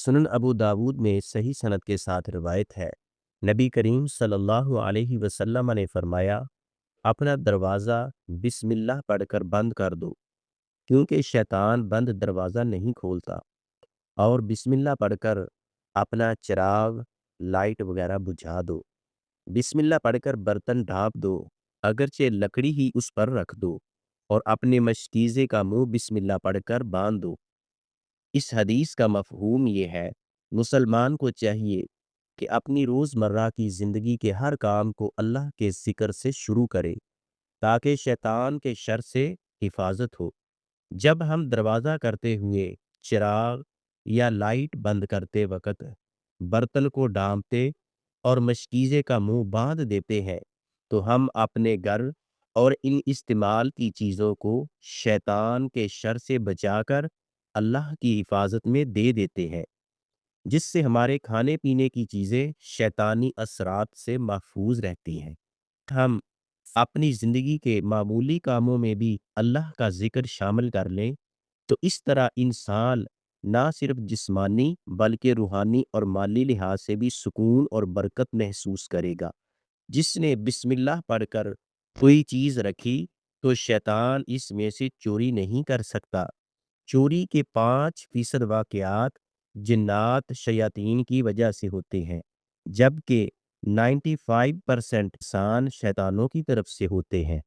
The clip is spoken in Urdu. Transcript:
سنن ابو داود میں صحیح سند کے ساتھ روایت ہے، نبی کریم صلی اللہ علیہ وسلم نے فرمایا، اپنا دروازہ بسم اللہ پڑھ کر بند کر دو، کیونکہ شیطان بند دروازہ نہیں کھولتا، اور بسم اللہ پڑھ کر اپنا چراغ لائٹ وغیرہ بجھا دو۔ بسم اللہ پڑھ کر برتن ڈھانپ دو، اگرچہ لکڑی ہی اس پر رکھ دو، اور اپنے مشکیزے کا منہ بسم اللہ پڑھ کر باندھ دو۔ اس حدیث کا مفہوم یہ ہے، مسلمان کو چاہیے کہ اپنی روزمرہ کی زندگی کے ہر کام کو اللہ کے ذکر سے شروع کرے تاکہ شیطان کے شر سے حفاظت ہو۔ جب ہم دروازہ کرتے ہوئے چراغ یا لائٹ بند کرتے وقت برتن کو ڈھانپتے اور مشکیزے کا منہ باندھ دیتے ہیں تو ہم اپنے گھر اور ان استعمال کی چیزوں کو شیطان کے شر سے بچا کر اللہ کی حفاظت میں دے دیتے ہیں، جس سے ہمارے کھانے پینے کی چیزیں شیطانی اثرات سے محفوظ رہتی ہیں۔ ہم اپنی زندگی کے معمولی کاموں میں بھی اللہ کا ذکر شامل کر لیں تو اس طرح انسان نہ صرف جسمانی بلکہ روحانی اور مالی لحاظ سے بھی سکون اور برکت محسوس کرے گا۔ جس نے بسم اللہ پڑھ کر کوئی چیز رکھی تو شیطان اس میں سے چوری نہیں کر سکتا۔ چوری کے 5% واقعات جنات شیاطین کی وجہ سے ہوتے ہیں، جبکہ 95% انسان شیطانوں کی طرف سے ہوتے ہیں۔